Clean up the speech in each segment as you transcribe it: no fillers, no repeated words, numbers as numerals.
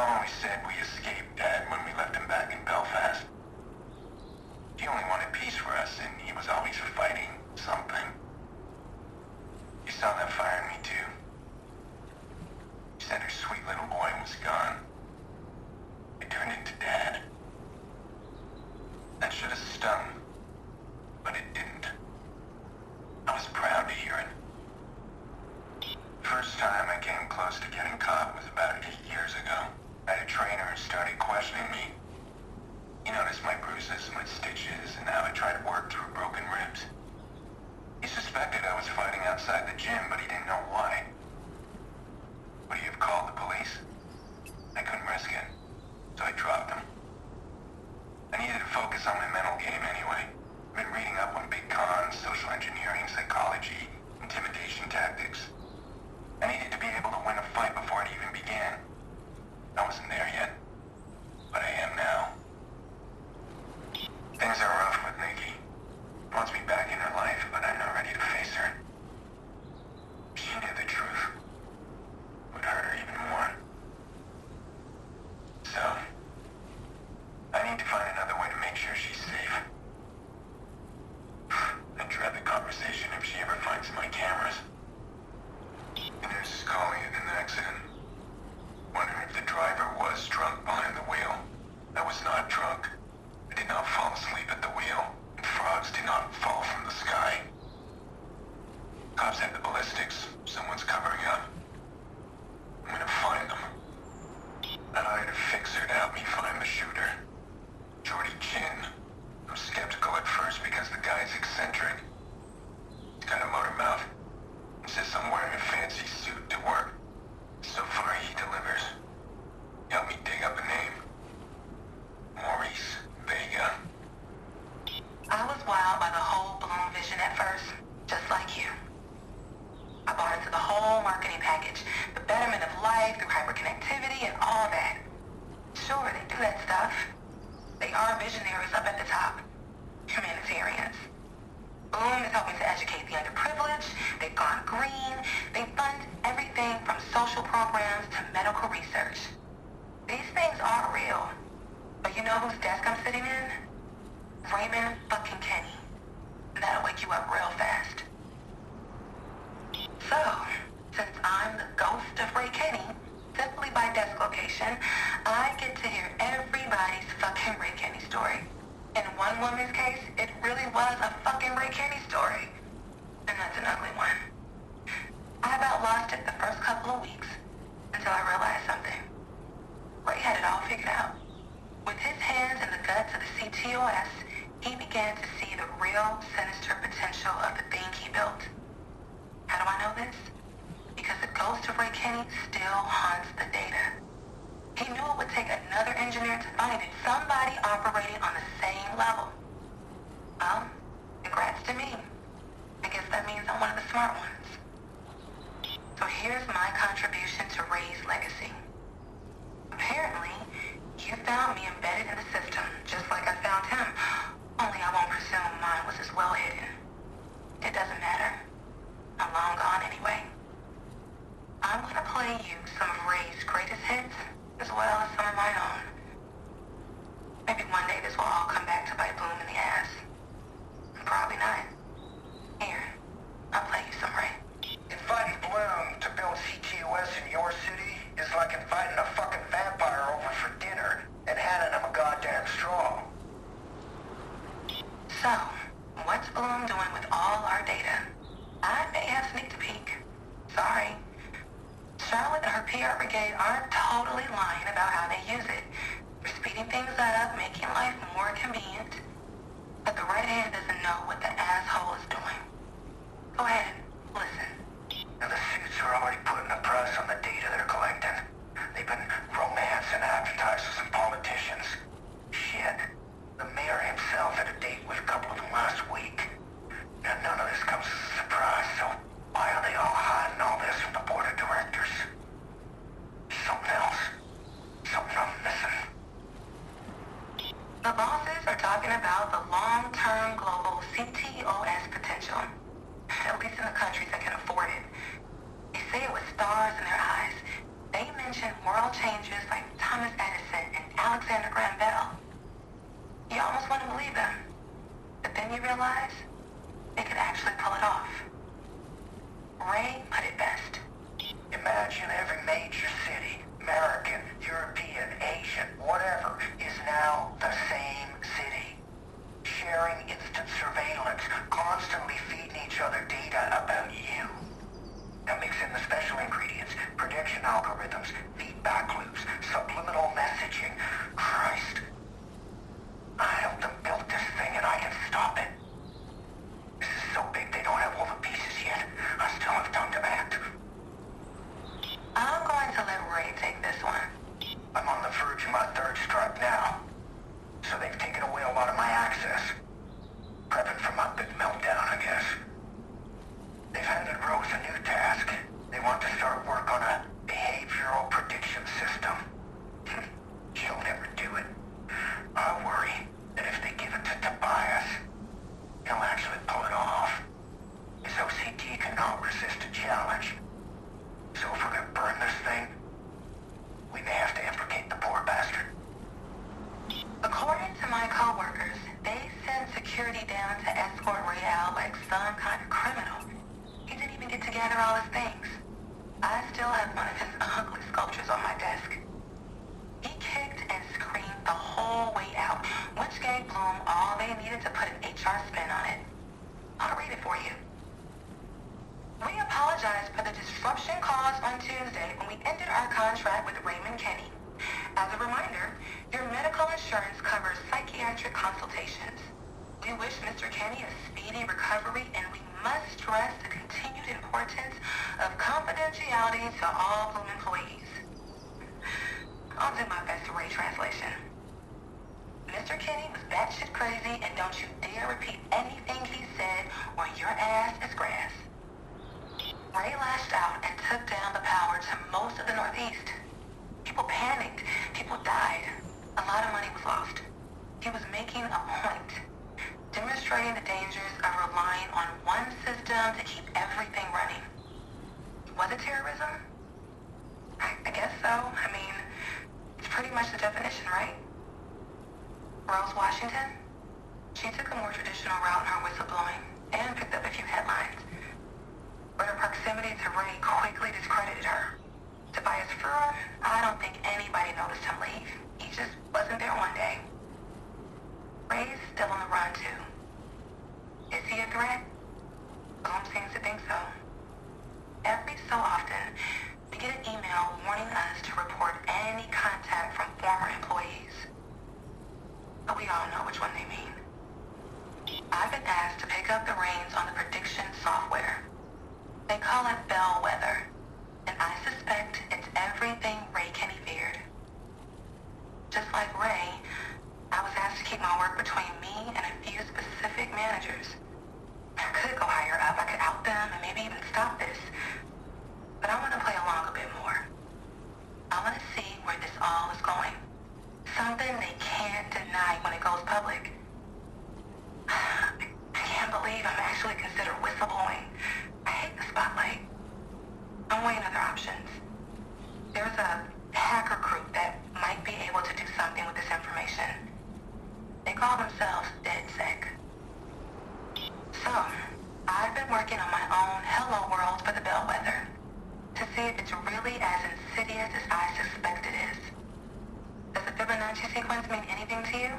always said we escaped Dad when we left him back in Belfast. He only wanted peace for us, and he was always fighting something. You saw that fire in me, too. She said her sweet little boy was gone. It turned into Dad. That should have stung, but it didn't. I was proud to hear it. First time I came close to getting caught was about 8 years ago. I had a trainer who started questioning me. He noticed my bruises, my stitches, and how I tried to work through broken ribs. He suspected I was fighting outside the gym, but he didn't know why. Would he have called the police? I couldn't risk it, so I dropped him. I needed to focus on my mental game anyway. I've been reading up on big cons, social engineering, psychology, intimidation tactics. I needed to be able to win a fight before it even began. I wasn't there yet, but I am now. Things are rough with Nikki. Wants me back in her life, but I'm not ready to face her. She knew the truth. Would hurt her even more. So, I need to find another way to make sure she's safe. I dread the conversation if she ever finds my cameras. The nurse is calling it an accident. Wondering if the driver was drunk behind the wheel. I was not drunk. I did not fall asleep at the wheel, and frogs did not fall from the sky. Cops have the ballistics. Someone's covering up. I'm gonna find them. I'd hired a fixer to help me find the shooter. Jordy Chin. I was skeptical at first because the guy's eccentric. He's got a motor mouth. Insists I'm wearing a fancy suit to work. So far he delivers. Help me dig up a name. Maurice Vega. I was wowed by the whole Bloom vision at first, just like you. I bought into the whole marketing package, the betterment of life through hyperconnectivity and all that. Sure, they do that stuff. They are visionaries up at the top. Humanitarians. Bloom is helping to educate the underprivileged. They've gone green. They fund everything from social programs to medical research. These things are real. But you know whose desk I'm sitting in? Raymond fucking Kenny. That'll wake you up real fast. So, since I'm the ghost of Ray Kenny, simply by desk location, I get to hear everybody's fucking Ray Kenny story. In one woman's case, it really was a fucking Ray Kenny story. And that's an ugly one. I about lost it the first couple of weeks, until I realized something. Ray had it all figured out. With his hands in the guts of the CTOS, he began to see the real sinister potential of the thing he built. How do I know this? Because the ghost of Ray Kenny still haunts the data. He knew it would take another engineer to find it, somebody operating on the same level. Well, congrats to me. I guess that means I'm one of the smart ones. So here's my contribution to Ray's legacy. Apparently, you found me embedded in the system, just like I found him. Only I won't presume mine was as well hidden. It doesn't matter. I'm long gone anyway. I'm gonna play you some of Ray's greatest hits, as well as some of my own. Maybe one day this will all come back to bite Bloom in the ass. Probably not. Here, I'll play you some Ray. Inviting Bloom to build CTOS in your city is like inviting a fucking vampire over for dinner and handing him a goddamn straw. So, what's Bloom doing with all our data? I may have sneaked a peek. Sorry. Charlotte and her PR brigade aren't totally lying about how they use it. They're speeding things up, making life more convenient. But the right hand doesn't know what the asshole is doing. Go ahead, listen. Now the suits are already putting a price on the data they're collecting. They've been romancing advertisers and politicians. Shit. The mayor himself had a date with a couple of them last week. Now none of this comes as a surprise, so why are they all hiding all this from the board of directors? Something else. Something I'm missing. The bosses are talking about the long-term global CTOS potential. At least in the countries that can afford it. They say it with stars in their eyes. They mention world changes like my third strike now, so they've taken away a lot of my access. Prepping for my big meltdown, I guess. They've handed Rose a new task. They want to start work on a behavioral prediction system. She'll never do it. I worry that if they give it to Tobias, he'll actually pull it off. His OCD cannot resist a challenge. So if we're gonna burn this thing, we may have to implicate the poor bastard. According to my coworkers, they sent security down to escort Ray out like some kind of criminal. He didn't even get to gather all his things. I still have one of his ugly sculptures on my desk. He kicked and screamed the whole way out, which gave Bloom all they needed to put an HR spin on it. I'll read it for you. We apologize for the disruption caused on Tuesday when we ended our contract with Raymond Kenny. As a reminder, your medical insurance covers psychiatric consultations. We wish Mr. Kenny a speedy recovery, and we must stress the continued importance of confidentiality to all Bloom employees. I'll do my best to Ray translation. Mr. Kenny was batshit crazy, and don't you dare repeat anything he said, or your ass is grass. Ray lashed out and took down the power to most of the Northeast. People panicked. People died. A lot of money was lost. He was making a point, demonstrating the dangers of relying on one system to keep everything running. Was it terrorism? I guess so. I mean, it's pretty much the definition, right? Rose Washington? She took a more traditional route in her whistleblowing and picked up a few headlines. But her proximity to Ray quickly discredited her. Tobias Furrer, I don't think anybody noticed him leave. He just wasn't there one day. Ray's still on the run, too. Is he a threat? Bloom seems to think so. Every so often, we get an email warning us to report any contact from former employees. But we all know which one they mean. I've been asked to pick up the reins on the prediction software. They call it Bellwether, and I suspect it's everything Ray Kenny feared. Just like Ray, I was asked to keep my work between me and a few specific managers. I could go higher up, I could out them, and maybe even stop this. But I want to play along a bit more. I want to see where this all is going. Something they can't deny when it goes public. I can't believe I'm actually considered whistleblowing. I hate the spotlight. I'm weighing other options. There's a hacker group that might be able to do something with this information. They call themselves DedSec. So, I've been working on my own hello world for the Bellwether to see if it's really as insidious as I suspect it is. Does the Fibonacci sequence mean anything to you?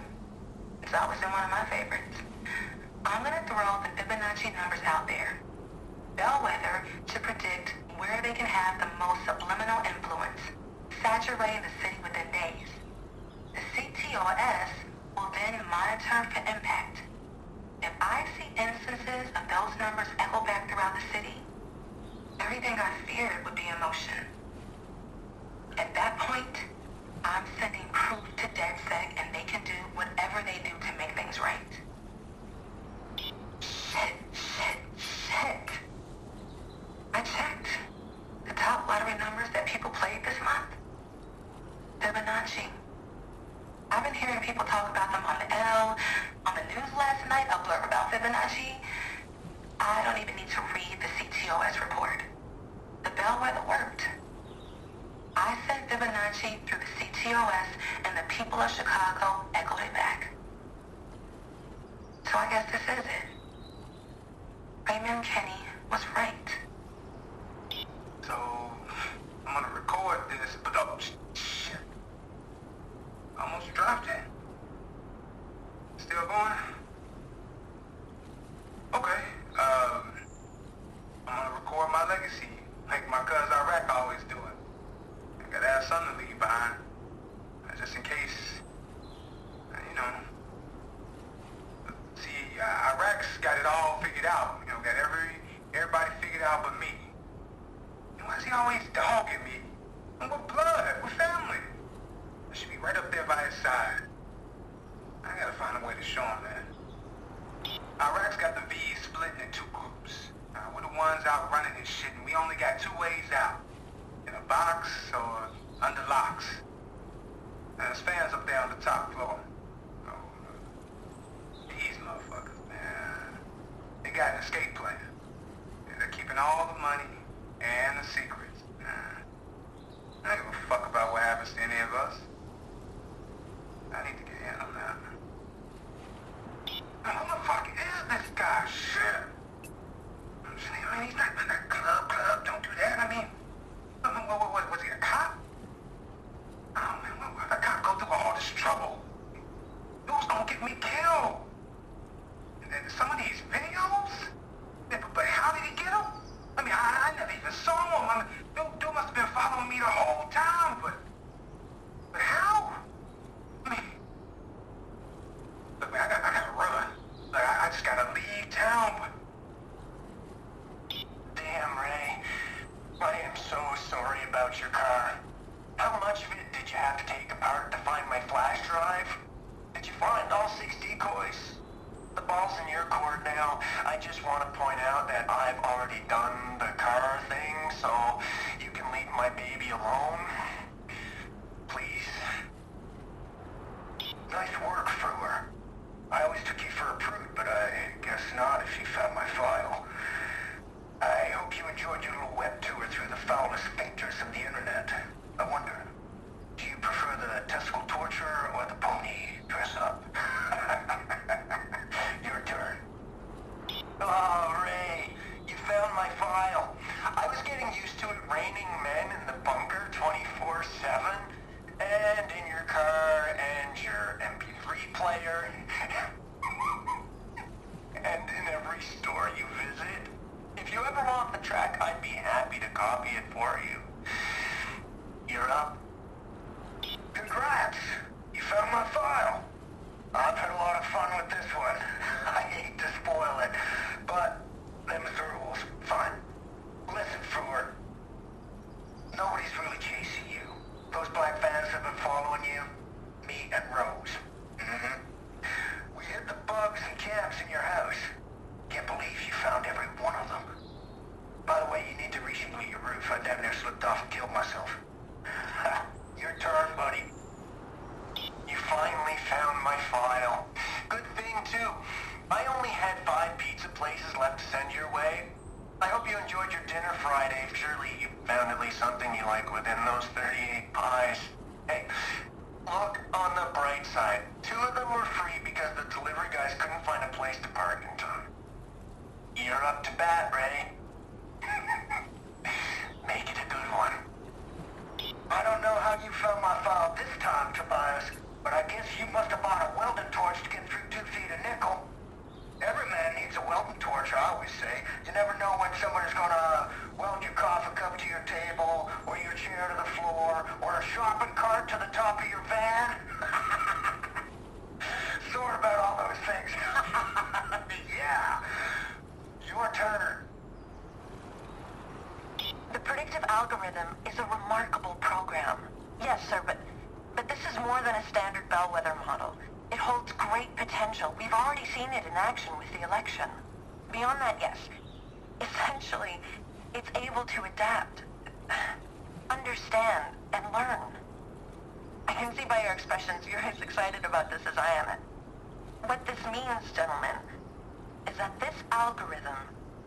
It's always been one of my favorites. I'm gonna throw the Fibonacci numbers out there. Bellwether to predict where they can have the most subliminal influence, saturating the city within days. The CTOS will then monitor for impact. If I see instances of those numbers echo back throughout the city, everything I feared would be in motion. At that point, I'm sending proof to DedSec, and they can do whatever they do to make things right. Shit. I checked the top lottery numbers that people played this month. Fibonacci. I've been hearing people talk about them on the L, on the news last night, a blurb about Fibonacci. I don't even need to read the CTOS report. The Bellwether worked. I sent Fibonacci through the CTOS, and the people of Chicago echoed it back. So I guess this is it. Raymond Kenny was right. So, I'm gonna record this, but oh, shit. Almost dropped it. Still going? Okay, I'm gonna record my legacy, like my cousin Iraq always doing. I gotta have something to leave behind, just in case, you know. See, Iraq's got it all figured out, you know, got everybody figured out but me. And why is he always dogging me? And we're blood, we're family. should be right up there by his side. I gotta find a way to show him that. Iraq's got the V's split into two groups. We're the ones out running this shit, and we only got two ways out. In a box or under locks. There's fans up there on the top floor. These motherfuckers, man. They got an escape plan. And they're keeping all the money and the secrets. I don't give a fuck about what happens to any of us. I need to get in on that. Who the fuck is this guy? Shit. I mean, he's not in that club. Don't do that. I mean, what was he, a cop? Oh, man, why would a cop go through all this trouble? Those don't get me killed. And then some of these videos? Yeah, but how did he get them? I mean, I never even saw him. I mean, dude must have been following me the whole time, but how? I mean, look, man, I gotta run. Like, I just gotta leave town, but... Damn, Ray. I am so sorry about your car. How much of it did you have to take apart to find my flash drive? Did you find all 6 decoys? The ball's in your court now. I just want to point out that I've already done the car thing, so you can leave my baby alone. Please. Nice work, Frewer. I always took you for a prude, but I guess not if you found my file. I hope you enjoyed your little web tour through the foulest sphincters of the internet. I wonder, do you prefer the testicle torture or the pony dress up? Your turn. Oh, Ray, you found my file. I was getting used to it raining men in the bunker 24/7, and in your car, and your MP3 player, and in every store you visit. If you ever want the track, I'd be happy to copy it for you. You're up. Congrats! You found my file. I've had a lot of fun with this one. I hate to spoil it, but them's the rules. Fine. Listen, Frewer. Nobody's really chasing you. Those black vans have been following you. Me and Rose. We hit the bugs and camps in your house. Can't believe you found every one of them. By the way, you need to reshingle your roof. I damn near slipped off and killed myself. Your turn, buddy. You finally found my file. Good thing, too. I only had 5 pizza places left to send your way. I hope you enjoyed your dinner Friday. Surely you found at least something you like within those 38 pies. Hey, look on the bright side. 2 of them were free because the delivery guys couldn't find a place to park in time. You're up to bat, Ray. Make it a good one. I don't know how you found my file this time, Tobias, but I guess you must have bought a welding torch to get through 2 feet of nickel. Every man needs a welding torch, I always say. You never know when somebody's gonna weld your coffee cup to your table, or your chair to the floor, or a shopping cart to the top of your van. Sorry about all those things. Yeah. Your turn. The predictive algorithm is a remarkable program. Yes, sir, but this is more than a standard bellwether model. It holds great potential. We've already seen it in action with the election. Beyond that, yes. Essentially, it's able to adapt, understand, and learn. I can see by your expressions you're as excited about this as I am. What this means, gentlemen, is that this algorithm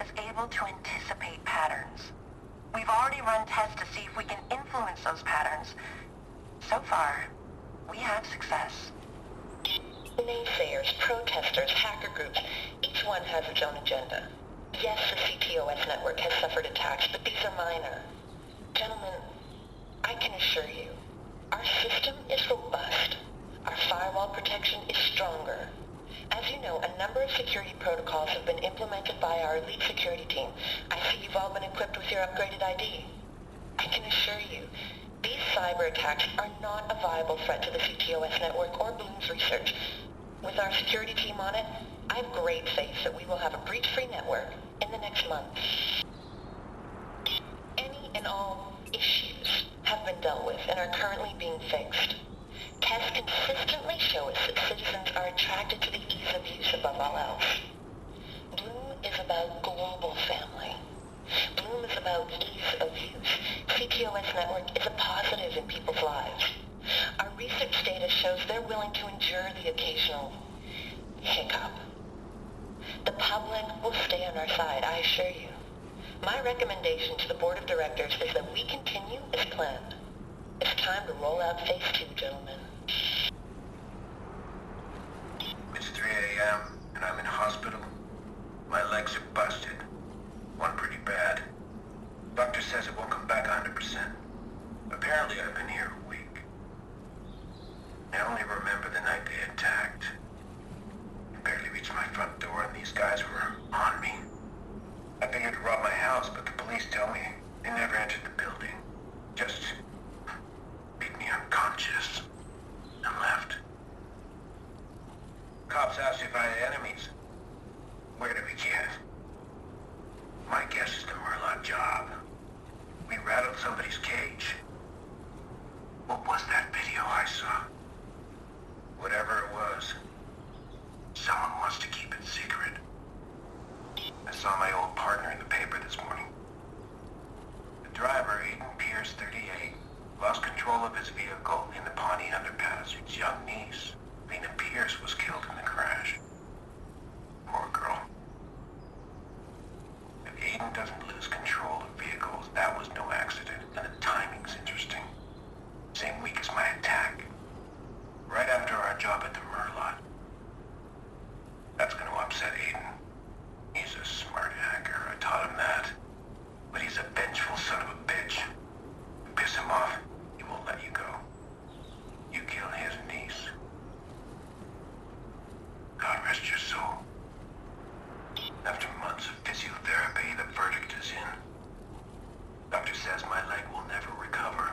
is able to anticipate patterns. We've already run tests to see if we can influence those patterns. So far, we have success. Naysayers, protesters, hacker groups, each one has its own agenda. Yes, the CTOS network has suffered attacks, but these are minor. Gentlemen, I can assure you, our system is robust. Our firewall protection is stronger. As you know, a number of security protocols have been implemented by our elite security team. I see you've all been equipped with your upgraded ID. I can assure you, these cyber attacks are not a viable threat to the CTOS network or Bloom's research. With our security team on it, I have great faith that we will have a breach-free network in the next month. Any and all issues have been dealt with and are currently being fixed. Network is a positive in people's lives. Our research data shows they're willing to endure the occasional hiccup. The public will stay on our side, I assure you. My recommendation to the board of directors is that we continue as planned. It's time to roll out phase 2, gentlemen. It's 3 a.m. and I'm in hospital. My legs are busted. One pretty bad. Doctor says it won't come back 100%. Apparently I've been here a week. I only remember the night they attacked. I barely reached my front door and these guys were on me. I figured to rob my house, but the police tell me they never entered the building. Just beat me unconscious and left. Cops asked if I had enemies. Where do we get? My guess is the Murloc job. We rattled somebody's cage. What was that video I saw? Whatever it was, someone wants to keep it secret. I saw my old partner in the paper this morning. The driver, Aiden Pierce, 38, lost control of his vehicle in the Pawnee underpass. His young niece, Lena Pierce, was killed in the crash. Poor girl. If Aiden doesn't lose control of vehicles, that was no accident, and the timing's interesting. Same week as my attack. Right after our job at the Murloc. That's going to upset Aiden. He's a smart hacker, I taught him that. But he's a vengeful son of a bitch. You piss him off, he won't let you go. You kill his niece. God rest your soul. After months of physiotherapy, the verdict is in. Doctor says my leg will never recover.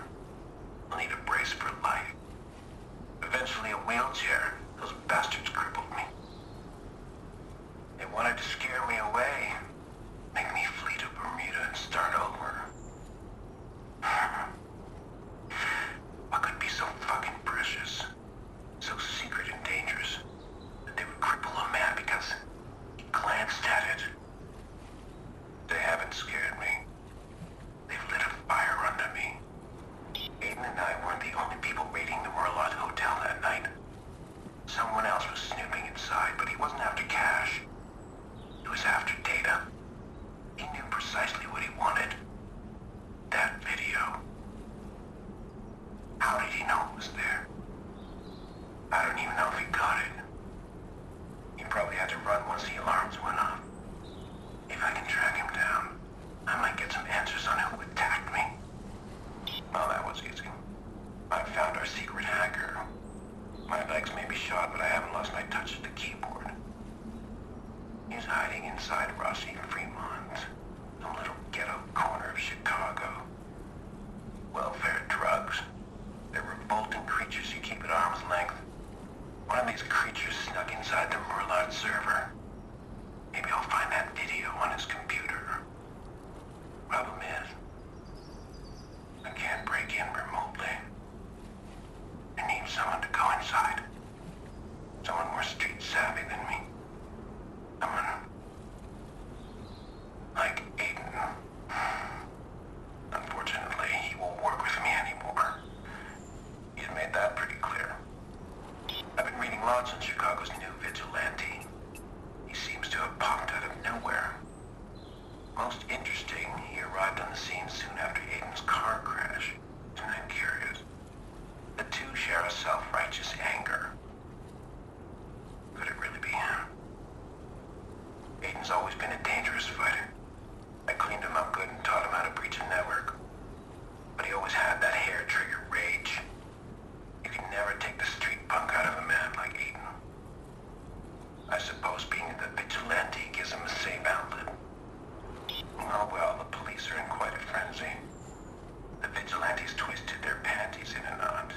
I'll need a brace for life. Eventually a wheelchair. Those bastards crippled me. They wanted to scare me away. Make me flee to Bermuda and start over. What could be so fucking precious? So secret and dangerous that they would cripple a man because he glanced at it. They haven't scared me. They've lit a fire under me. Aiden and I weren't the only people raiding the Murloc Hotel that night. Someone else was snooping inside, but he wasn't after cash. He was after data. He knew precisely what he wanted. That video. How did he know it was there? I don't even know if he got it. He probably had to run once the alarms went off. If I can track him down, I might get some answers on who attacked me. Well, that was easy. I found our secret hacker. My legs may be shot, but I haven't lost my touch of the keyboard. He's hiding inside Rossi Fremont, some little ghetto corner of Chicago. Welfare drugs. They're revolting creatures you keep at arm's length. One of these creatures snuck inside the Murloc server. Maybe I'll find that video on his computer. Problem is, I can't break in remotely. I need someone to go inside. Someone more street savvy than me. Someone like Aiden. Unfortunately, he won't work with me anymore. He's made that pretty clear. I've been reading lots on Chicago's new vigilante. He seems to have popped out of nowhere. Most interesting, he arrived on the scene soon after Aiden's car crash. Isn't that curious? The two share a self-righteous anger. Could it really be him? Aiden's always been a dangerous fighter. I cleaned him up good and taught him how to breach a network. But he always had that hair-trigger rage. You can never take the street punk out of a man like Aiden. I suppose being the vigilante gives him a safe outlet. Oh well, the police are in quite a frenzy. The vigilantes twisted their panties in a knot.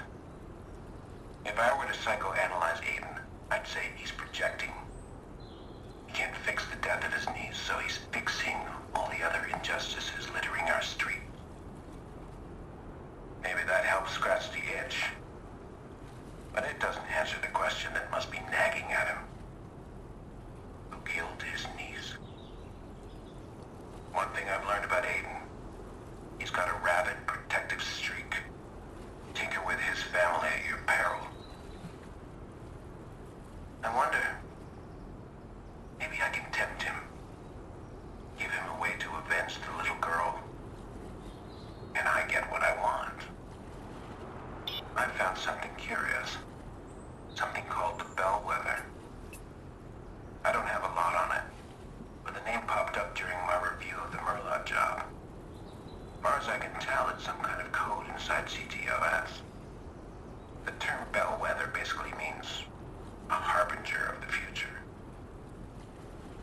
If I were to psychoanalyze Aiden, I'd say he's projecting. He can't fix the death of his niece, so he's fixing all the other injustices littering our street. Maybe that helps scratch the itch. But it doesn't answer the question that must be nagging at him. Who killed his niece? One thing I've learned about Aiden, he's got a rabid, protective detective streak. Tinker with his family at your peril. I wonder, maybe I can tempt him. Give him a way to avenge the little girl. And I get what I want. I found something curious. Something called the Bellwether. I don't have a lot on it, but the name popped up during my review of the Murloc job. As far as I can tell, it's some kind of code inside CTOS. The term Bellwether basically means a harbinger of the future.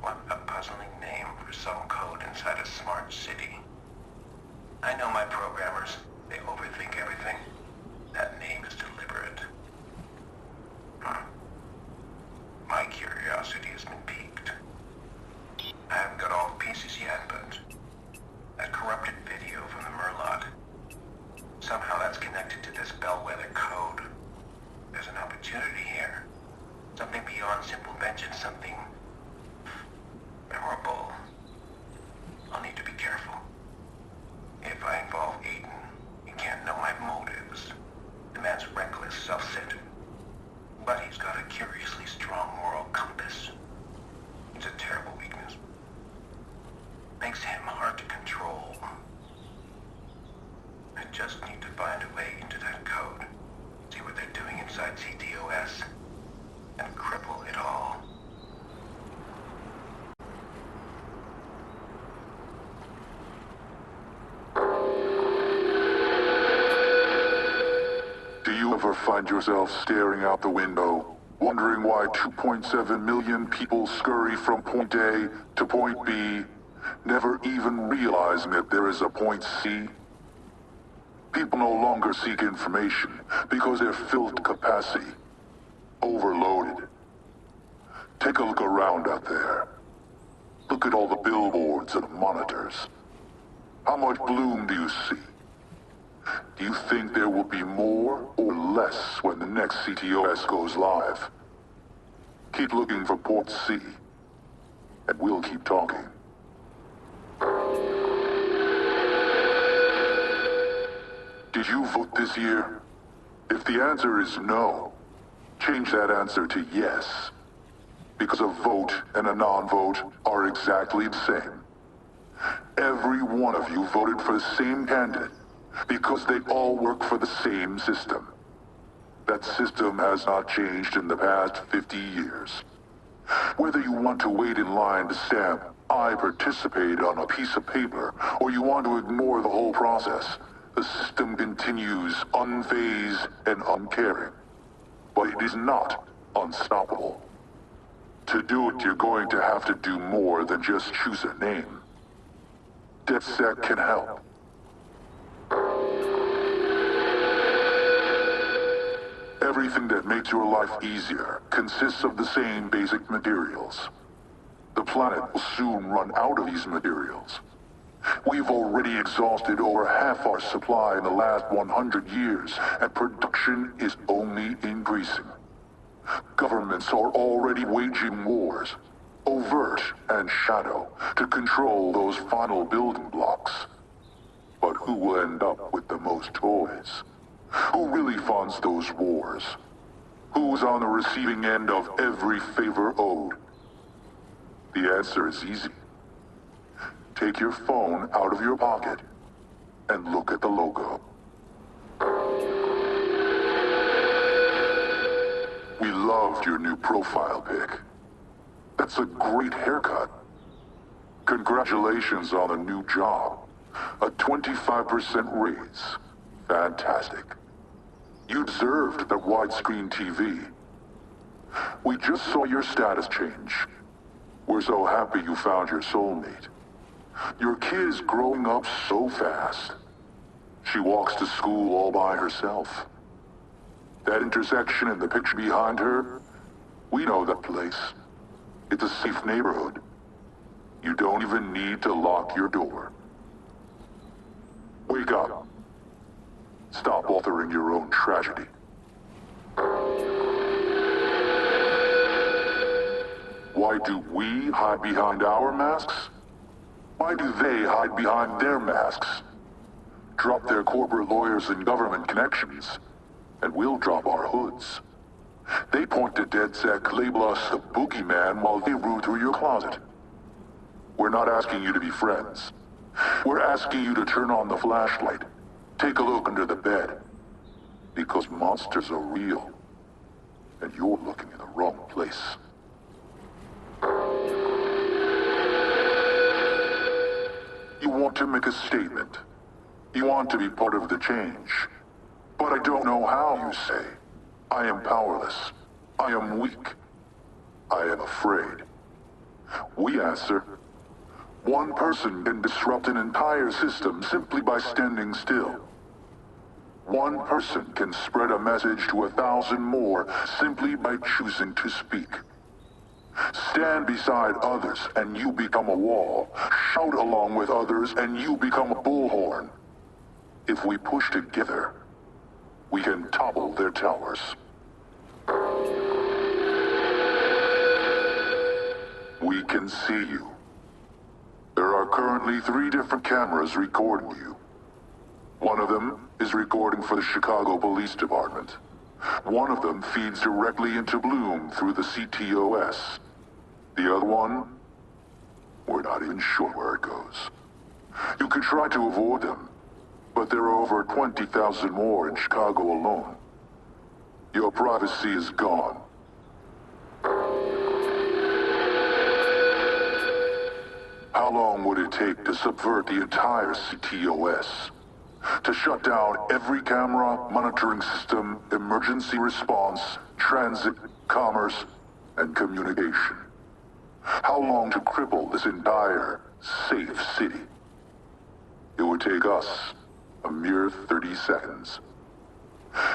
What a puzzling name for some code inside a smart city. I know my programmers. They overthink everything. That name is deliberate. My curiosity has been piqued. I haven't got all the pieces yet, but that corrupted video from the Murloc, somehow that's connected to this Bellwether code. There's an opportunity here. Something beyond simple vengeance, something memorable. I'll need to be careful. If I involve Aiden, you can't know my motives. The man's reckless, self-centered. But he's got a curiously strong moral compass. It's a terrible weakness. Makes him hard to control. I just need to find a way into that code. See what they're doing inside CTOS. And cripple it all. Do you ever find yourself staring out the window, wondering why 2.7 million people scurry from point A to point B, never even realizing that there is a point C? People no longer seek information because they're filled to capacity, overloaded. Take a look around out there. Look at all the billboards and monitors. How much bloom do you see? Do you think there will be more or less when the next CTOS goes live? Keep looking for Port C, and we'll keep talking. Did you vote this year? If the answer is no, change that answer to yes. Because a vote and a non-vote are exactly the same. Every one of you voted for the same candidate because they all work for the same system. That system has not changed in the past 50 years. Whether you want to wait in line to stamp "I participate" on a piece of paper, or you want to ignore the whole process, the system continues unfazed and uncaring. But it is not unstoppable. To do it, you're going to have to do more than just choose a name. DefSec can help. Everything that makes your life easier consists of the same basic materials. The planet will soon run out of these materials. We've already exhausted over half our supply in the last 100 years, and production is only increasing. Governments are already waging wars, overt and shadow, to control those final building blocks. But who will end up with the most toys? Who really funds those wars? Who's on the receiving end of every favor owed? The answer is easy. Take your phone out of your pocket and look at the logo. We loved your new profile pic. That's a great haircut. Congratulations on the new job. A 25% raise. Fantastic. You deserved the widescreen TV. We just saw your status change. We're so happy you found your soulmate. Your kid is growing up so fast. She walks to school all by herself. That intersection in the picture behind her, we know that place. It's a safe neighborhood. You don't even need to lock your door. Wake up. Stop authoring your own tragedy. Why do we hide behind our masks? Why do they hide behind their masks? drop their corporate lawyers and government connections, and we'll drop our hoods. They point to DedSec, label us the boogeyman while they root through your closet. We're not asking you to be friends. We're asking you to turn on the flashlight. Take a look under the bed. Because monsters are real. And you're looking in the wrong place. You want to make a statement. You want to be part of the change. But I don't know how, you say. I am powerless. I am weak. I am afraid. We answer. One person can disrupt an entire system simply by standing still. One person can spread a message to 1,000 more simply by choosing to speak. Stand beside others and you become a wall. Shout along with others and you become a bullhorn. If we push together, we can topple their towers. We can see you. There are currently 3 different cameras recording you. One of them is recording for the Chicago Police Department. One of them feeds directly into Bloom through the CTOS. The other one, we're not even sure where it goes. You can try to avoid them, but there are over 20,000 more in Chicago alone. Your privacy is gone. How long would it take to subvert the entire CTOS? To shut down every camera, monitoring system, emergency response, transit, commerce, and communication? How long to cripple this entire safe city? It would take us a mere 30 seconds.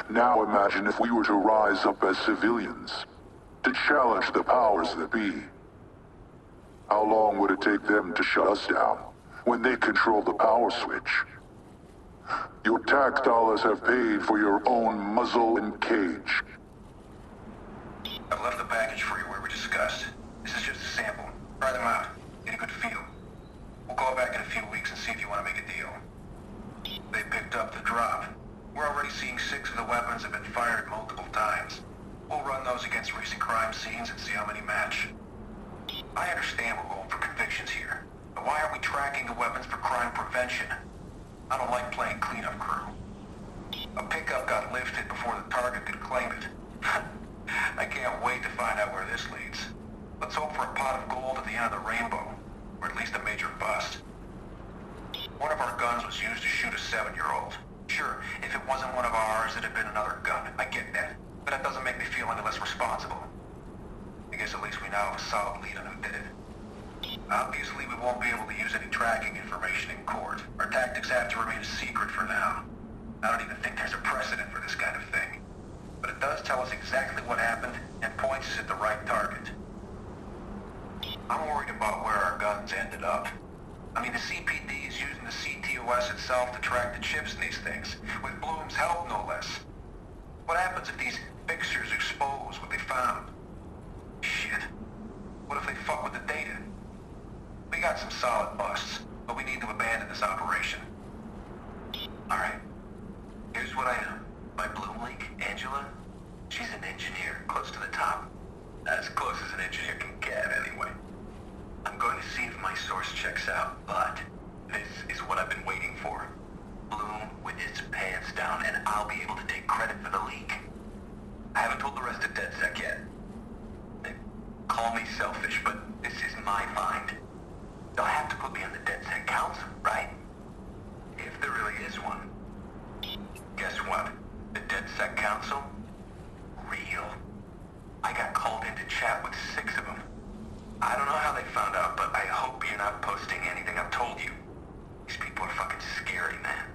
Now imagine if we were to rise up as civilians, to challenge the powers that be. How long would it take them to shut us down when they control the power switch? Your tax dollars have paid for your own muzzle and cage. I've left the package for you where we discussed. This is just a sample. Try them out. Get a good feel. We'll call back in a few weeks and see if you want to make a deal. They picked up the drop. We're already seeing 6 of the weapons have been fired multiple times. We'll run those against recent crime scenes and see how many match. I understand we're going for convictions here, but why aren't we tracking the weapons for crime prevention? I don't like playing cleanup crew. A pickup got lifted before the target could claim it. I can't wait to find out where this leads. Let's hope for a pot of gold at the end of the rainbow, or at least a major bust. One of our guns was used to shoot a 7-year-old. Sure, if it wasn't one of ours, it'd have been another gun. I get that, but that doesn't make me feel any less responsible. I guess at least we now have a solid lead on who did it. Obviously, we won't be able to use any tracking information in court. Our tactics have to remain a secret for now. I don't even think there's a precedent for this kind of thing. But it does tell us exactly what happened and points us at the right target. I'm worried about where our guns ended up. I mean, the CPD is using the CTOS itself to track the chips in these things, with Bloom's help, no less. What happens if these fixtures expose what they found? Shit. What if they fuck with the data? We got some solid busts, but we need to abandon this operation. Alright. Here's what I know. My Bloom leak, Angela, she's an engineer, close to the top. As close as an engineer can get, anyway. I'm going to see if my source checks out, but this is what I've been waiting for. Bloom with its pants down, and I'll be able to take credit for the leak. I haven't told the rest of DedSec yet. Call me selfish, but this is my find. They'll have to put me on the DedSec Council, right? If there really is one. Guess what? The DedSec Council? Real. I got called in to chat with 6 of them. I don't know how they found out, but I hope you're not posting anything I've told you. These people are fucking scary, man.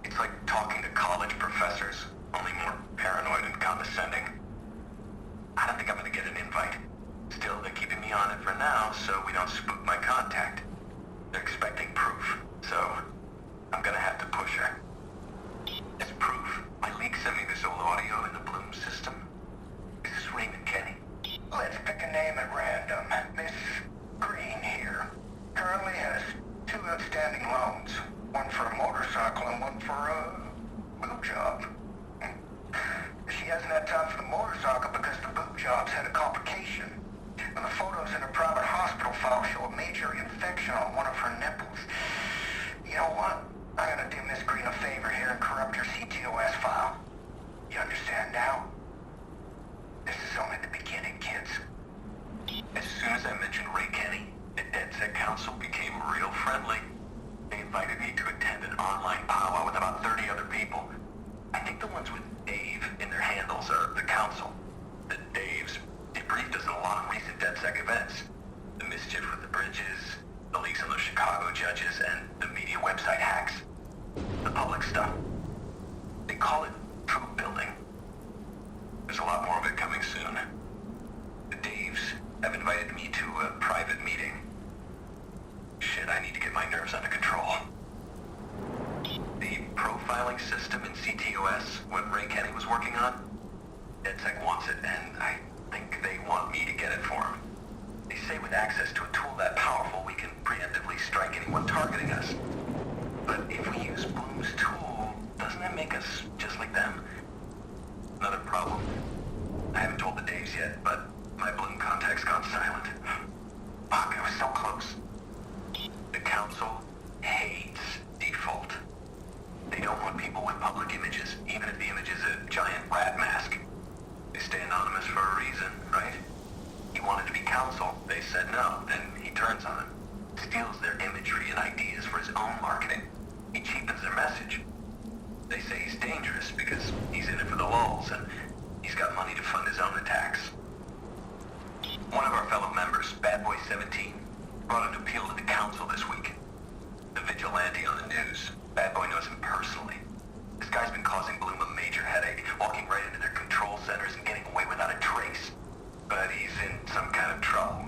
It's like talking to college professors, only more paranoid and condescending. I don't think I'm gonna get an invite. Still, they're keeping me on it for now, so we don't spook my contact. They're expecting proof, so I'm gonna have to push her. As proof, my leak sent me this old audio in the Bloom system. This is Raymond Kenny. Let's pick a name at random. Miss Green here currently has 2 outstanding loans. One for a motorcycle for a boob job. She hasn't had time for the motorcycle because the boob job's had a complication. And the photos in her private hospital file show a major infection on one of her nipples. You know what? I'm gonna do Miss Green a favor here and corrupt her CTOS file. You understand now? This is only the beginning, kids. As soon as I mentioned Ray Kenny, the DedSec Council became real friendly. They invited me to attend an online powwow with about 30 other people. I think the ones with Dave in their handles are the Council. The Daves debriefed us on a lot of recent DedSec events. The mischief with the bridges, the leaks on those Chicago judges, and the media website hacks. The public stuff. They call it truth building. There's a lot more of it coming soon. The Daves have invited me to a private meeting. Shit, I need to get my nerves under control. The profiling system in CTOS, what Ray Kenny was working on, DedSec wants it, and I think they want me to get it for them. They say with access to a tool that powerful, we can preemptively strike anyone targeting us. But if we use Bloom's tool, doesn't that make us just like them? Another problem. I haven't told the Daves yet, but my Bloom contact's gone silent. Fuck, I was so close. The Council hates default. They don't want people with public images, even if the image is a giant rat mask. They stay anonymous for a reason, right? He wanted to be Council. They said no, and he turns on them. Steals their imagery and ideas for his own marketing. He cheapens their message. They say he's dangerous because he's in it for the lulz, and he's got money to fund his own attacks. One of our fellow members, Bad Boy 17, brought an appeal to the Council this week. The vigilante on the news. Bad Boy knows him personally. This guy's been causing Bloom a major headache, walking right into their control centers and getting away without a trace. But he's in some kind of trouble.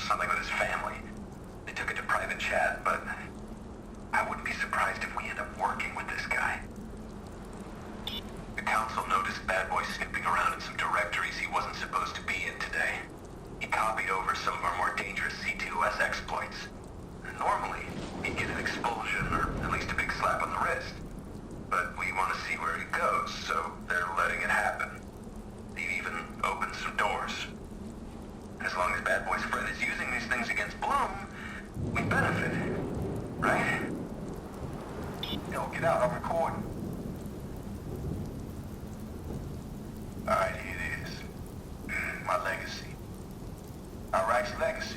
Something with his family. They took it to private chat, but I wouldn't be surprised if we end up working with this guy. The Council noticed Bad Boy snooping around in some directories he wasn't supposed to be in today. He copied over some of our more dangerous C2S exploits. Normally, he'd get an expulsion or at least a big slap on the wrist. But we want to see where he goes, so they're letting it happen. They've even opened some doors. As long as Bad Boy's friend is using these things against Bloom, we benefit. Right? Yo, get out, I'm recording. Alright, here it is. My legacy. Iraq's legacy.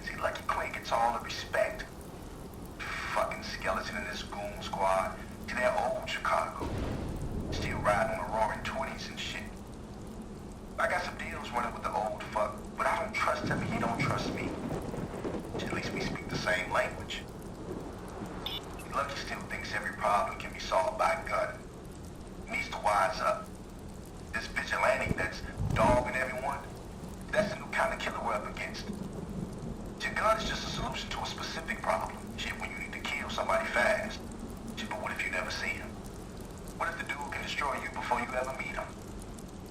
See, Lucky Quinn gets all the respect. Fucking skeleton in this goon squad. To their old Chicago. Still riding on the roaring 20s and shit. I got some deals running with the old fuck, but I don't trust him and he don't trust me. At least we speak the same language. Lucky still thinks every problem can be solved by a gun. He needs to wise up. This vigilante that's dogging everyone, that's the new kind of killer we're up against. Your gun is just a solution to a specific problem. Shit, when you need to kill somebody fast. Shit, but what if you never see him? What if the dude can destroy you before you ever meet him?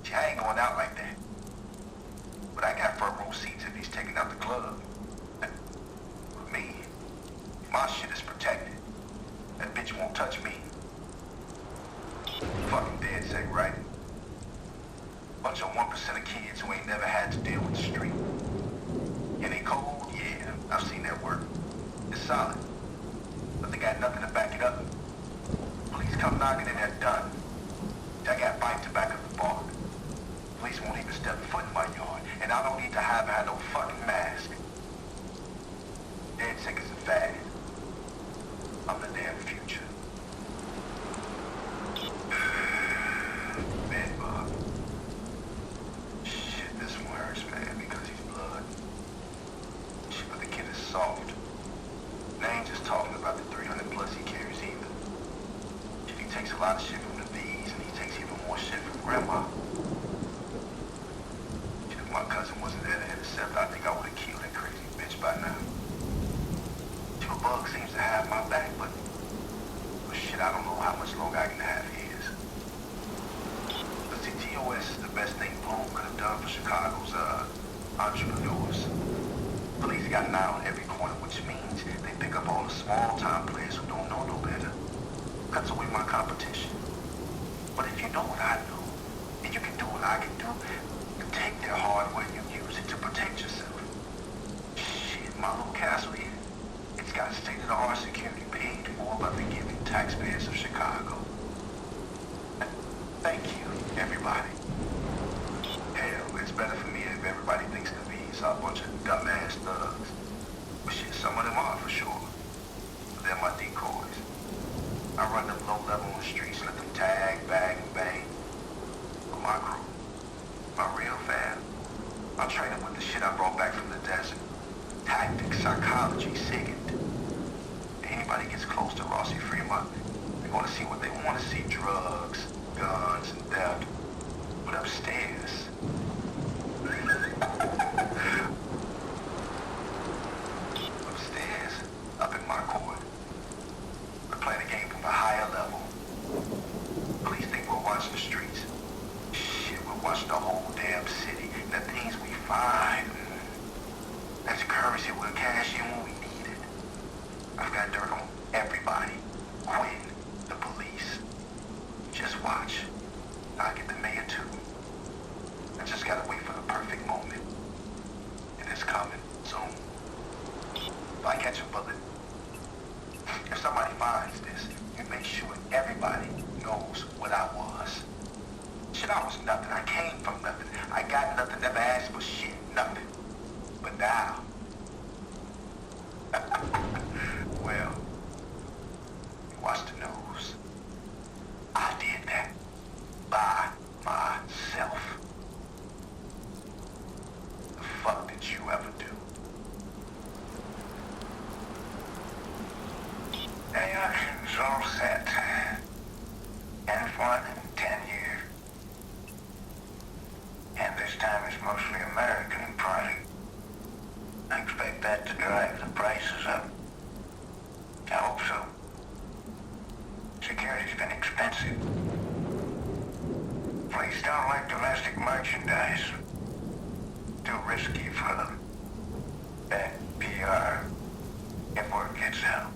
See, I ain't going out like that. But I got front row seats if he's taking out the club. With me, my shit is protected. That bitch won't touch me. Fucking DedSec, right? Bunch of 1% of kids who ain't never had to deal with the street. And they cold? Yeah, I've seen that work. It's solid. But they got nothing to back it up. Police come knocking and they're done. I got bite to back up the bar. Police won't even step foot in my yard, and I don't need to have had no fucking mask. DedSec is a fad. I'm the damn future. Bedbug. Shit, this one hurts, man, because he's blood. Shit, but the kid is soft. And I ain't just talking about the 300 plus he carries either. Shit, he takes a lot of shit from the V's, and he takes even more shit from Grandma. Shit, if my cousin wasn't there to intercept, I think I would have killed that crazy bitch by now. Shit, a bug seems to have my back, but shit, I don't know how much longer I can have his. But see, TOS is the best thing Bloom could have done for Chicago's, entrepreneurs. Police got an eye on every corner, which means they pick up all the small-time players who don't know no better. Cuts away my competition. But if you know what I know, and you can do what I can do, you take their hardware and you use it to protect yourself. Shit, my little castle here, it's got state-of-the-art security paid for by the giving taxpayers of Chicago. Thank you, everybody. Hell, it's better for me if everybody thinks the V's are a bunch of dumbass thugs. But shit, some of them are for sure. They're my decoys. I run them low level on the streets, let them tag, bag, and bang. But my crew, my real fam, I'll train them with the shit I brought back from the desert. Tactics, psychology, SIGINT. If anybody gets close to Rossi Fremont, they're gonna see what they want to see: drugs, guns, and death. But upstairs... upstairs, up in my court, we play the game from a higher level. Police think we're watching the streets. Shit, we're watching the whole damn city. The things we find. That's currency we'll cash in when we need it. I've got dirt on everybody. Quinn, the police. Just watch. I'll get the mayor too. I just gotta wait for the perfect moment. And it's coming soon. If I catch a bullet, if somebody finds this, you make sure everybody knows what I was. Shit, I was nothing. I came from nothing. I got nothing, never asked for shit, nothing. But now, well, you watch the news. I did that by myself. The fuck did you ever do? It's all set. 10 fun and 10 years. And this time it's mostly American product. I expect that to drive the prices up. I hope so. Security's been expensive. Police don't like domestic merchandise. Too risky for them. Bad PR if word gets out.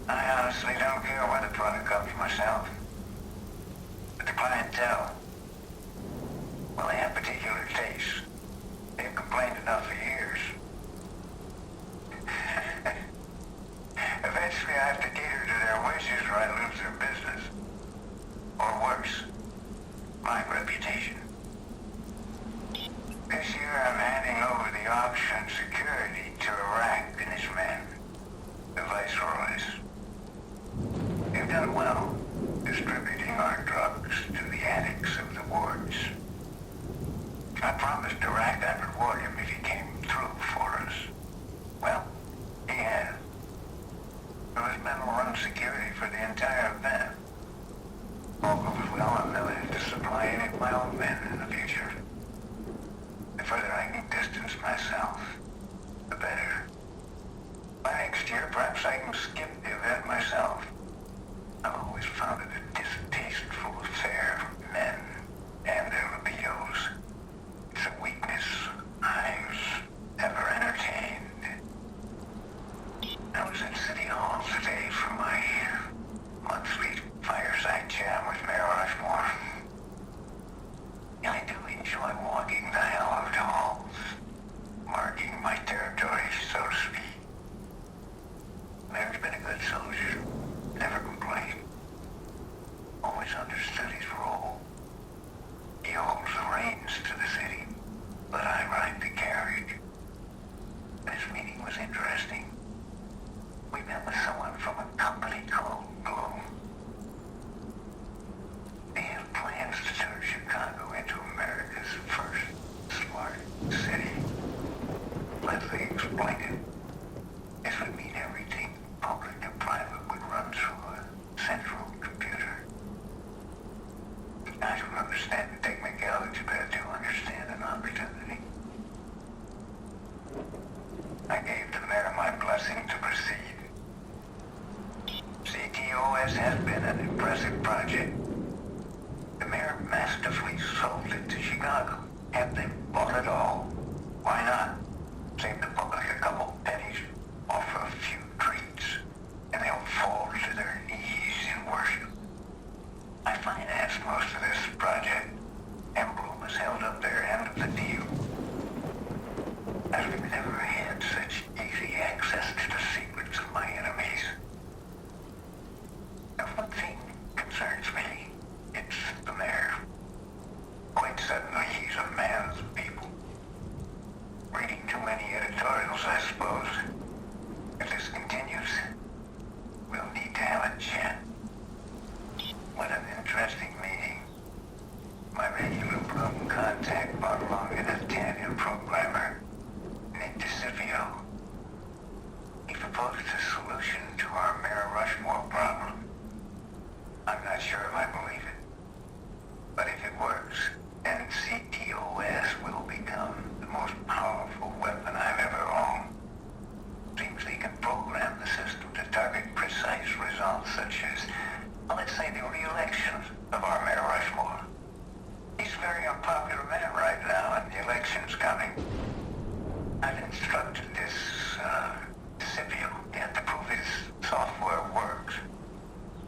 I honestly don't care where the product comes myself. But the clientele, well, they have particular tastes. They've complained enough for years. Eventually I have to cater to their wishes or I lose their business. Or worse, my reputation. This year I'm handing over the auction security to Iraq and his men, the viceroys. They've done well, distributing our drugs to the addicts of the wards. I promised Iraq I'd reward him if he came through for us. Well, he has. Those men will run security for the entire event. All goes well, I'm willing to supply any of my own men in the future. The further I can distance myself, the better. By next year, perhaps I can skip the event myself. I've always found it a distasteful affair for men and their libidos. It's a weakness I've ever entertained. I was at City Hall today for my monthly fireside chat with Mayor Rushmore. I do enjoy walking the hallowed halls, marking my territory, so to speak. Mayor's been a good soldier, never complained. Always understood his role. He holds the reins to the city, but I ride the carriage. This meeting was interesting. We met with someone from a company called Glow. They have plans to turn Chicago into America's first smart city. Let's explain it. This would mean everything, public and private, would run through a central computer. I don't understand the technicality, but I do understand an opportunity. I gave the mayor my blessing to proceed. CTOS has been an impressive project. The mayor masterfully sold it to Chicago. Have they bought it all? Why not? Save the public the re-election of our Mayor Rushmore. He's a very unpopular man right now, and the election's coming. I've instructed this, Scipio to prove his software works.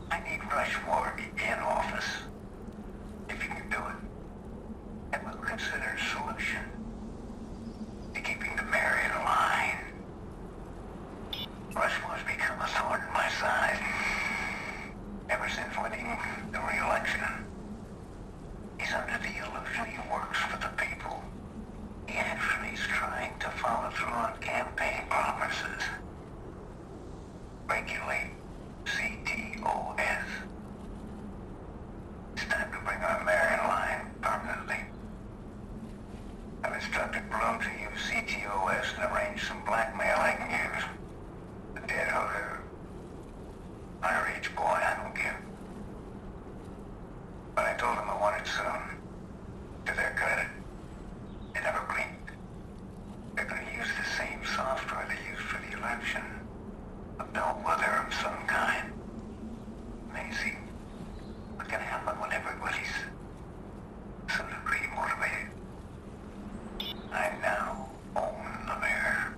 I need Rushmore in office. If you can do it, and we'll consider a solution to keeping the mayor in line. Rushmore's become a thorn in my side. Ever since winning the re-election, he's under the illusion he works for the people. He actually is trying to follow through on campaign promises. Regulate CTOS. It's time to bring our mayor in line permanently. I've instructed Bloom to use CTOS and arrange some blackmail I can use. The dead hooker. Underage boy, I don't give. But I told them I wanted soon. To their credit, they never blinked. They're going to use the same software they used for the election. A bellwether of some kind. Amazing. What can happen when everybody's so degree motivated? I now own the mayor.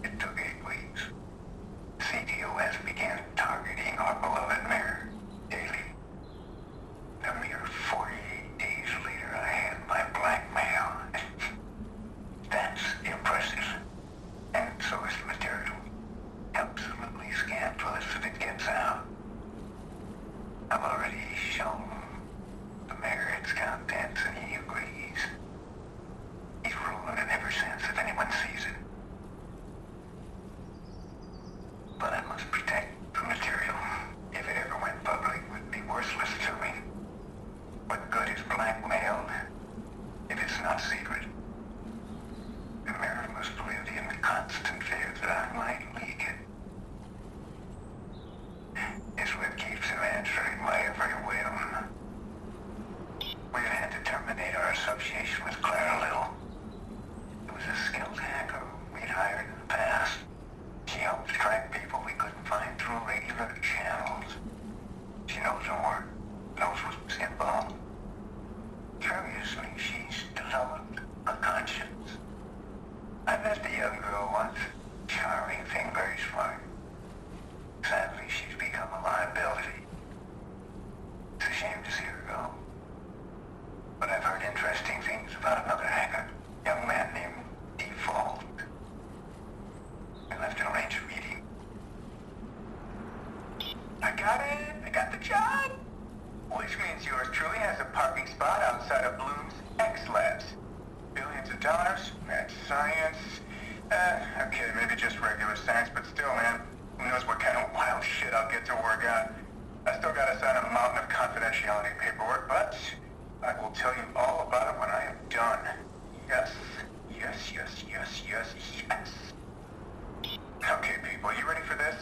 It took 8 weeks. CTOS began targeting our beloved mayor daily. A mere 48 days later, I had my blackmail. That's impressive. And so is the material. Absolutely scandalous if it gets out. I've already shown the mayor its contents and he agrees. He's ruling it ever since if anyone sees it. But I must protect the material. If it ever went public, it would be worthless to me. What good is blackmail if it's not secret? The mayor must live in constant fear that I might leak it. It's what keeps him answering my every whim. We've had to terminate our association with Clara Little. It was a skilled hacker we'd hired in the past. She helped track people we couldn't find through regular channels. She knows our work, knows what's involved. Curiously, she's developed a conscience. I met the young girl once. Charming thing, very smart. Sadly, she's become a liability. It's a shame to see her go. But I've heard interesting things about another hacker, young man named Default. I left to arrange a meeting. I got it! I got the job! Which means yours truly has a parking spot outside of Bloom's X-Labs. Billions of dollars, mad science. Okay, maybe just regular science, but still, man, who knows what kind of wild shit I'll get to work on. I still gotta sign a mountain of confidentiality paperwork, but I will tell you all about it when I am done. Yes. Yes, yes, yes, yes, yes. Okay, people, you ready for this?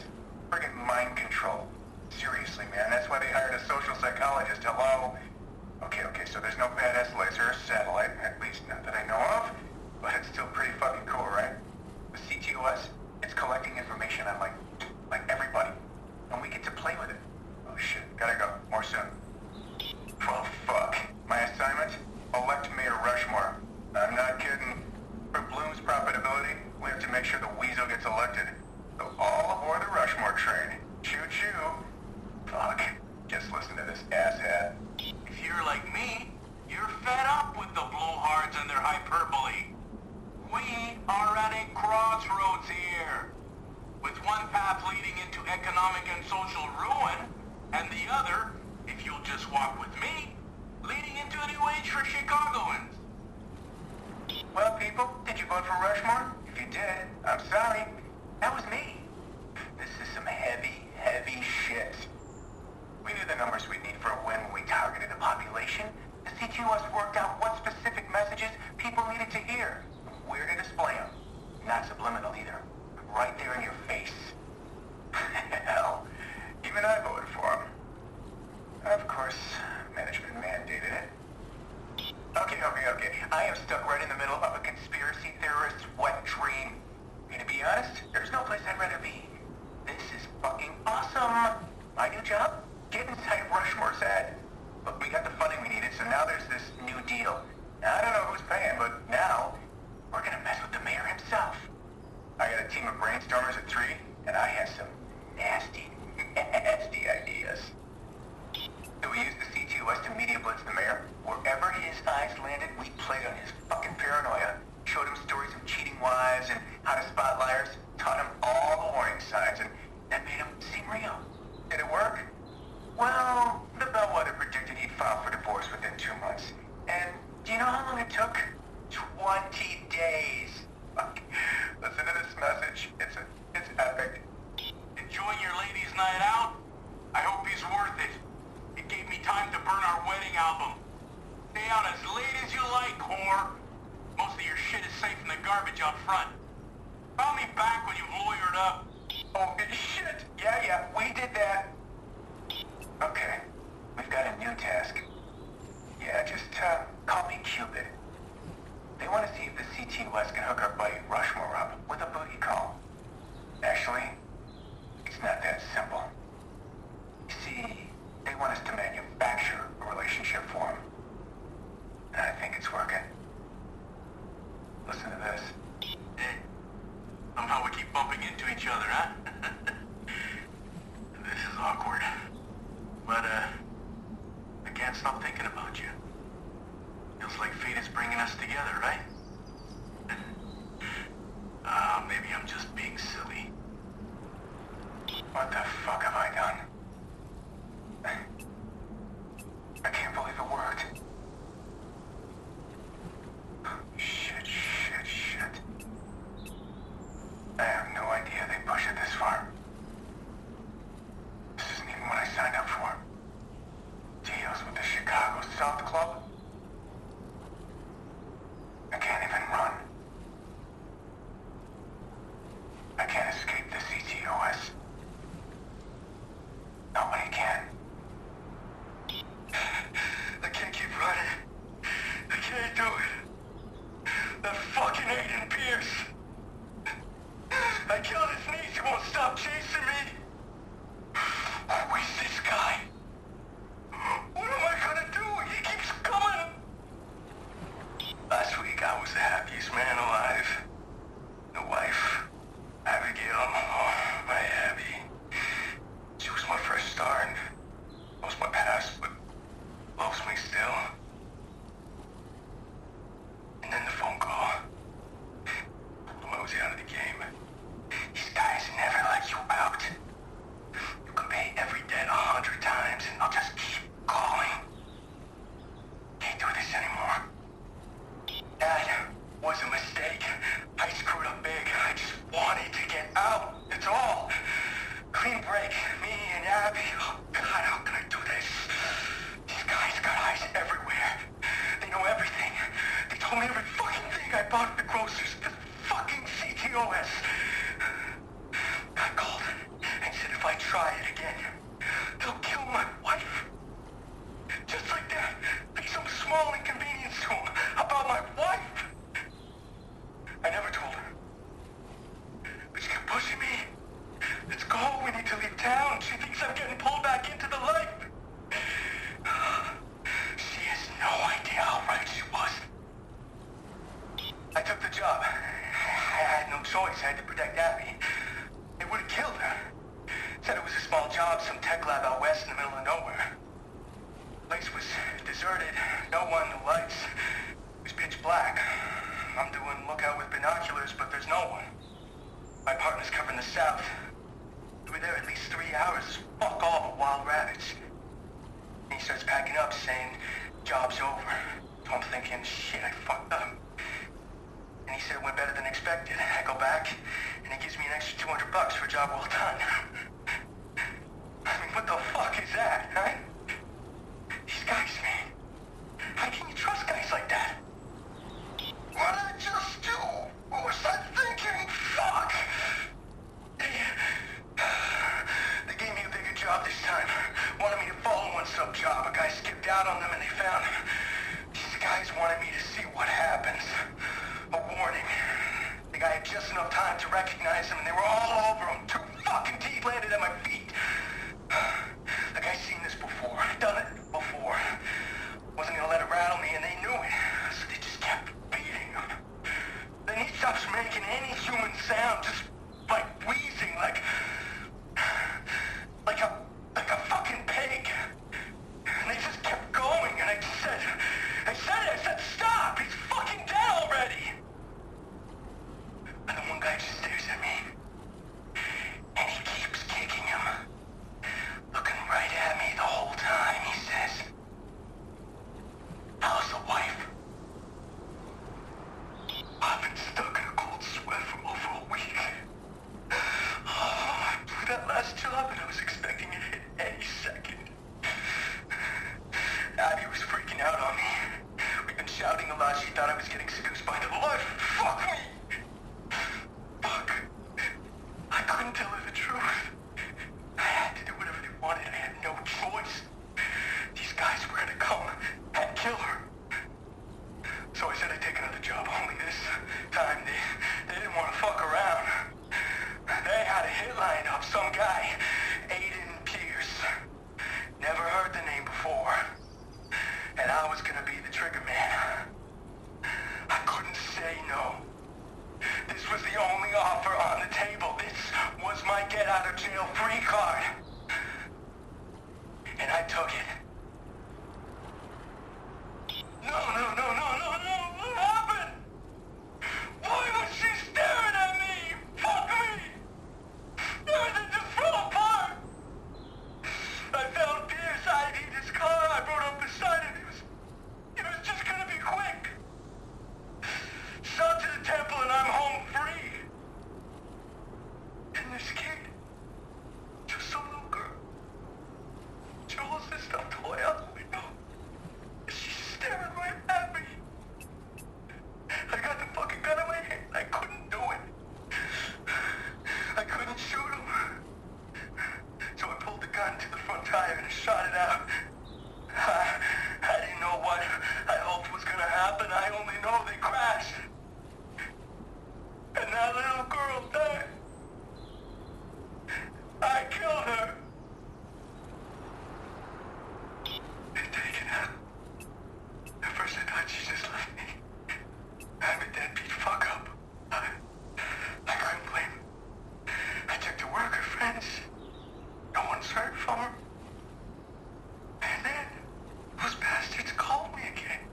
Friggin' mind control. Seriously, man, that's why they hired a social psychologist. Hello? Okay, so there's no badass laser or satellite, at least not that I know of, but it's still pretty fucking cool, right? The CTOS, it's collecting information on, like everybody, and we get to play with it. Oh shit, gotta go. More soon. Well, fuck. My assignment? Elect Mayor Rushmore. I'm not kidding. For Bloom's profitability, we have to make sure the weasel gets elected. So all aboard the Rushmore train. Choo-choo. Fuck. Just listen to this asshat. If you're like me, you're fed up with the blowhards and their hyperbole. We are at a crossroads here, with one path leading into economic and social ruin, and the other, if you'll just walk with me, leading into a new age for Chicagoans. Well, people, did you vote for Rushmore? If you did, I'm sorry. That was me. This is some heavy, heavy shit. We knew the numbers we'd need for a win when we targeted the population. The CTOS worked out what specific messages people needed to hear. Where to display them. Not subliminal either. Right there in your face. Hell, even I voted for him. Of course, management mandated it. Okay. I am stuck right in the middle of a conspiracy theorist's wet dream. And to be honest, there's no place I'd rather be. This is fucking awesome. My new job? Get inside Rushmore's head. Look, we got the funding we needed, so now there's this new deal. Now, I don't know who's paying, but now we're gonna mess with the mayor himself. I got a team of brainstormers at 3, and I have some nasty, nasty ideas. So we used the CTOS to media blitz the mayor. Wherever his eyes landed, we played on his fucking paranoia. Showed him stories of cheating wives and how to spot liars. Taught him all the warning signs, and that made him seem real. Did it work? Well, the bellwether predicted he'd file for divorce within 2 months. And do you know how long it took? 20 days. Fuck. Listen to this message. It's epic. Enjoying your ladies' night out? I hope he's worth it. It gave me time to burn our wedding album. Stay out as late as you like, whore. Most of your shit is safe in the garbage out front. Call me back when you've lawyered up. Oh, shit. Yeah, we did that. Okay, we've got a new task. Yeah, just call me Cupid. They want to see if the CTOS can hook our buddy Rushmore up with a booty call. Actually, it's not that simple. You see, they want us to manufacture a relationship for him. And I think it's working. Listen to this. Somehow we keep bumping into each other, huh? This is awkward. But, I can't stop thinking about you. Feels like fate is bringing us together, right? Maybe I'm just being silly. What the fuck have I done? I can't believe it worked. Shit. I have no idea they push it this far. This isn't even what I signed up for. Deals with the Chicago South Club? I can't even run. I can't escape the CTOS. Nobody can. I can't keep running. I can't do it. That fucking Aiden Pierce. I killed his niece. He won't stop chasing me. Who is this guy? What am I gonna do? He keeps coming. Last week I was the happiest man alive. The wife, Abigail, oh, my Abby. She was my first star and knows my past, but loves me still. And then the phone call. I was out of the game. These guys never let you out. You can pay every debt 100 times and they'll just keep calling. Can't do this anymore. That was a mistake. I screwed up big. I just wanted to get out. It's all. Clean break. Me and Abby. Oh, God, how can I do this? These guys got eyes everywhere. They know everything. They told me every fucking thing I bought at the groceries. The fucking CTOS. I called and said if I try it again, they'll kill my wife. Just like that. Be some small inconvenience to them about my wife. I never told her. But she kept pushing me. Let's go. We need to leave town. She thinks I'm getting pulled back into the life. She has no idea how right she was. I took the job. I had no choice. I had to protect Abby. They would have killed her. Said it was a small job, some tech lab out west in the middle of nowhere. Place was deserted. No one, no lights. It was pitch black. I'm doing lookout with binoculars, but there's no one. My partner's covering the south. We were there at least 3 hours. Fuck all the wild rabbits. And he starts packing up, saying, job's over. So I'm thinking, shit, I fucked up. And he said it went better than expected. I go back, and he gives me an extra $200 for a job well done. I mean, what the fuck is that, huh? These guys, man. How can you trust guys like that? What did I just do? What was I thinking? Fuck! They gave me a bigger job this time. Wanted me to follow one sub job. A guy skipped out on them and they found him. These guys wanted me to see what happens. A warning. The guy had just enough time to recognize him and they were all over him. 2 fucking teeth landed at my feet. The guy seen Abby was freaking out on me. We'd been shouting a lot. She thought I was getting seduced by the blood. Fuck me! Fuck. I couldn't tell her the truth. I had to do whatever they wanted. I had no choice. These guys were gonna come and kill her. So I said I'd take another job. Only this time they didn't want to fuck around. They had a hit lined up. Some guy, Aiden Pierce. Never heard the name before. And I was gonna be the trigger man. I couldn't say no. This was the only offer on the table. This was my get out of jail free card. And I took it. No. What happened? Why was she staring at me? Fuck me! Everything just fell apart. I found Pierce. I ID'd his car. I rode up beside him. It was just gonna be quick. Shot to the temple and I'm home free. And this kid, just some little girl, Jules this stuffed toy out the window. She's staring right at me. I got the fucking gun in my hand. I couldn't do it. I couldn't shoot him. So I pulled the gun to the front tire and shot it out. I didn't know what I hoped was gonna happen. I only know they crashed. And that little girl died. I killed her. They take it out. At first I thought she just left me. I'm a deadbeat fuck up. I couldn't blame her. I took to work her friends. No one's heard from her. And then those bastards called me again.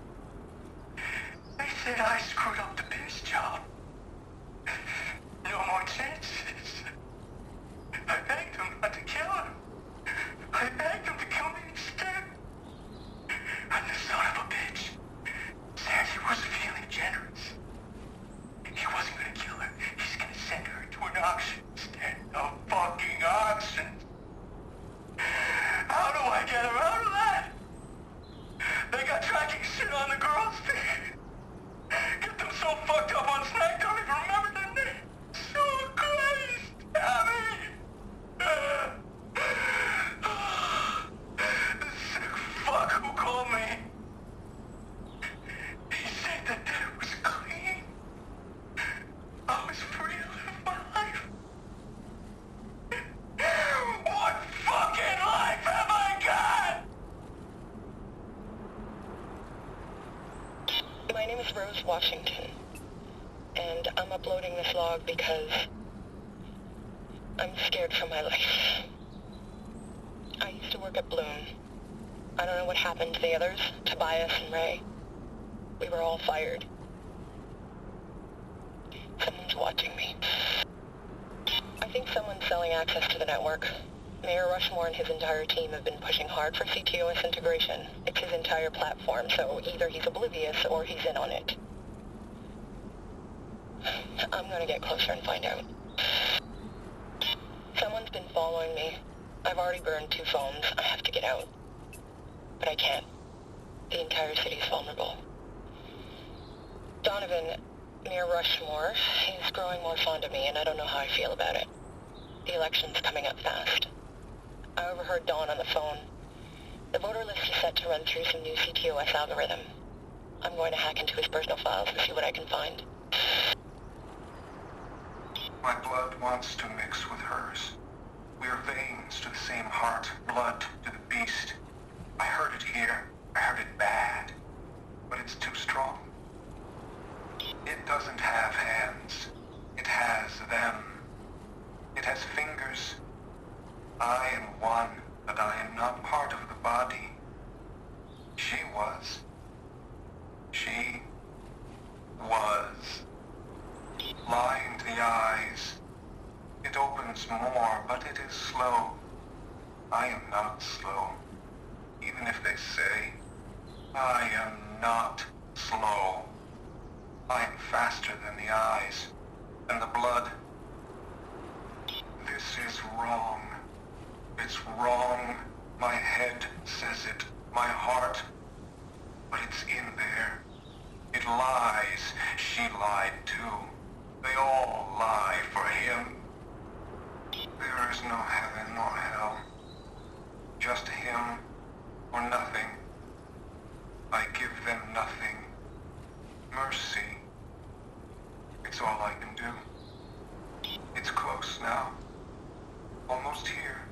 They said I screwed up the biz job. No more chances. I begged them not to kill her. I begged them to kill me instead. And the son of a bitch said he was feeling generous. He wasn't gonna kill her. He's gonna send her to an auction instead. A fucking auction. How do I get her out of that? They got tracking shit on the girls' feet. Get them so fucked up on Snack, don't even remember their name. So Christ, Abby! The sick fuck who called me. He said that it was clean. I was free to live my life. What fucking life have I got? My name is Rose Washington, and I'm uploading this log because I'm scared for my life. I used to work at Bloom. I don't know what happened to the others, Tobias and Ray. We were all fired. Someone's watching me. I think someone's selling access to the network. Mayor Rushmore and his entire team have been pushing hard for CTOS integration. It's his entire platform, so either he's oblivious or he's in on it. I'm gonna get closer and find out. Someone's been following me. I've already burned 2 phones. I have to get out. But I can't. The entire city's vulnerable. Donovan, Mayor Rushmore, is growing more fond of me, and I don't know how I feel about it. The election's coming up fast. I overheard Dawn on the phone. The voter list is set to run through some new CTOS algorithm. I'm going to hack into his personal files and see what I can find. My blood wants to mix with hers. We're veins to the same heart, blood to the beast. I heard it here. I heard it bad. But it's too strong. It doesn't have hands. It has them. It has fingers. I am one, but I am not part of the body. She was. She was. Blind the eyes. It opens more, but it is slow. I am not slow. Even if they say, I am not slow. I am faster than the eyes, and the blood. This is wrong. It's wrong. My head says it. My heart There's no heaven or hell. Just him or nothing. I give them nothing. Mercy. It's all I can do. It's close now. Almost here.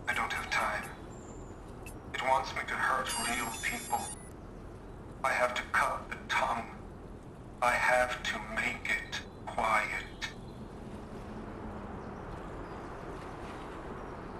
I don't have time. It wants me to hurt real people. I have to cut the tongue. I have to make it quiet.